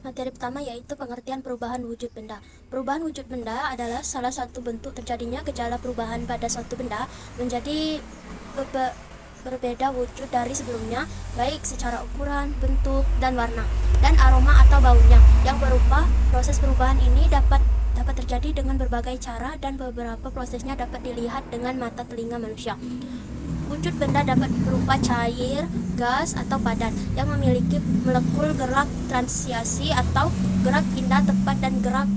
Materi pertama yaitu pengertian perubahan wujud benda. Perubahan wujud benda adalah salah satu bentuk terjadinya gejala perubahan pada suatu benda menjadi berbeda wujud dari sebelumnya, baik secara ukuran, bentuk, dan warna, dan aroma atau baunya. Yang berupa proses perubahan ini dapat terjadi dengan berbagai cara dan beberapa prosesnya dapat dilihat dengan mata telinga manusia. Wujud benda dapat berupa cair, gas, atau padat yang memiliki molekul gerak transiasi atau gerak pindah tempat dan gerak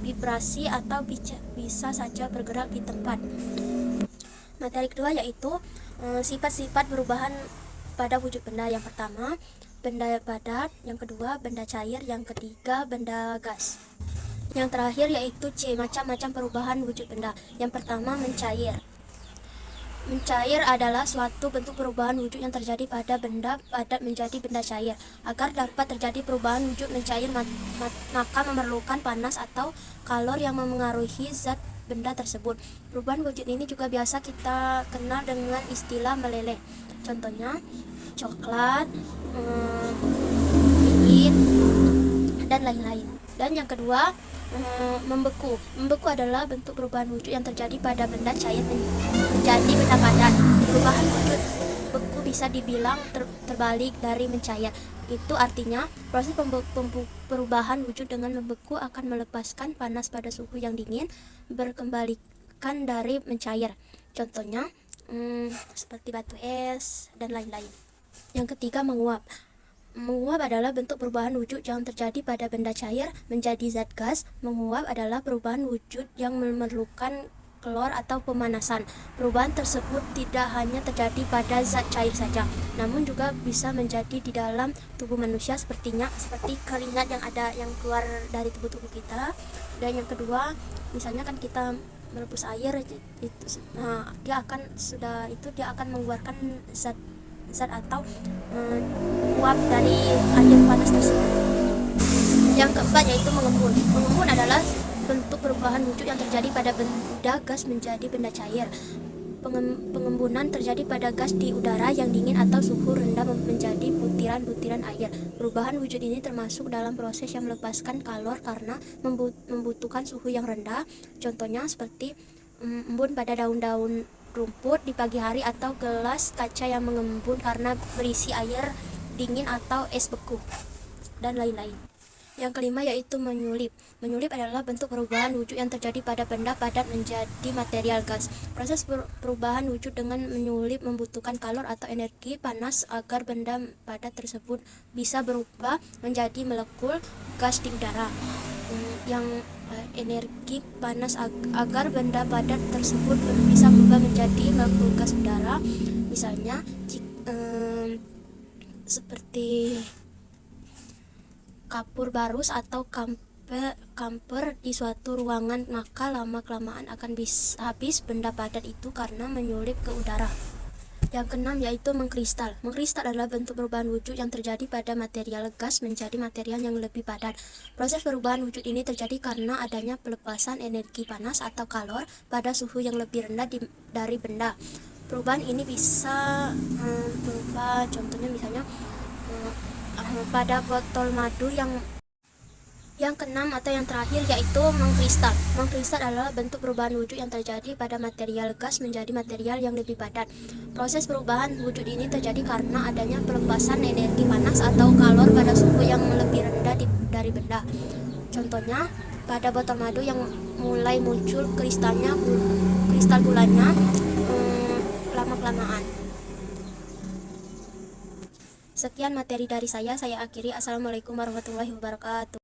vibrasi atau bisa saja bergerak di tempat. Materi kedua yaitu sifat-sifat perubahan pada wujud benda. Yang pertama, benda padat, yang kedua, benda cair, yang ketiga, benda gas. Yang terakhir yaitu C, macam-macam perubahan wujud benda. Yang pertama, mencair. Mencair adalah suatu bentuk perubahan wujud yang terjadi pada benda padat menjadi benda cair. Agar dapat terjadi perubahan wujud mencair, maka memerlukan panas atau kalor yang memengaruhi zat benda tersebut. Perubahan wujud ini juga biasa kita kenal dengan istilah meleleh. Contohnya coklat, dingin, dan lain-lain. Dan yang kedua, membeku. Membeku adalah bentuk perubahan wujud yang terjadi pada benda cair menjadi benda padat. Perubahan wujud beku bisa dibilang terbalik dari mencair. Itu artinya proses perubahan wujud dengan membeku akan melepaskan panas pada suhu yang dingin, berkembalikan dari mencair. Contohnya seperti batu es dan lain-lain. Yang ketiga, menguap. Menguap adalah bentuk perubahan wujud yang terjadi pada benda cair menjadi zat gas. Menguap adalah perubahan wujud yang memerlukan kelor atau pemanasan. Perubahan tersebut tidak hanya terjadi pada zat cair saja, namun juga bisa menjadi di dalam tubuh manusia seperti keringat yang keluar dari tubuh kita. Dan yang kedua, misalnya kan kita merebus air dia akan mengeluarkan zat atau uap dari air panas tersebut. Yang keempat yaitu mengembun. Mengembun adalah bentuk perubahan wujud yang terjadi pada benda gas menjadi benda cair. Pengembunan terjadi pada gas di udara yang dingin atau suhu rendah menjadi butiran-butiran air. Perubahan wujud ini termasuk dalam proses yang melepaskan kalor karena membutuhkan suhu yang rendah. Contohnya seperti embun pada daun-daun rumput di pagi hari, atau gelas kaca yang mengembun karena berisi air dingin atau es beku, dan lain-lain. Yang kelima yaitu menyulip. Menyulip adalah bentuk perubahan wujud yang terjadi pada benda padat menjadi material gas. Proses perubahan wujud dengan menyulip membutuhkan kalor atau energi panas agar benda padat tersebut bisa berubah menjadi molekul gas di udara. Yang energi panas agar benda padat tersebut bisa berubah menjadi molekul gas udara. Misalnya seperti kapur barus atau kamper di suatu ruangan, maka lama-kelamaan akan habis benda padat itu karena menyulip ke udara. Yang keenam yaitu mengkristal. Mengkristal adalah bentuk perubahan wujud yang terjadi pada material gas menjadi material yang lebih padat. Proses perubahan wujud ini terjadi karena adanya pelepasan energi panas atau kalor pada suhu yang lebih rendah dari benda. Perubahan ini bisa berupa, contohnya misalnya pada botol madu. Yang keenam atau yang terakhir yaitu mengkristal. Mengkristal adalah bentuk perubahan wujud yang terjadi pada material gas menjadi material yang lebih padat. Proses perubahan wujud ini terjadi karena adanya pelepasan energi panas atau kalor pada suhu yang lebih rendah dari benda. Contohnya pada botol madu yang mulai muncul kristal gulanya lama-kelamaan. Sekian materi dari saya akhiri. Assalamualaikum warahmatullahi wabarakatuh.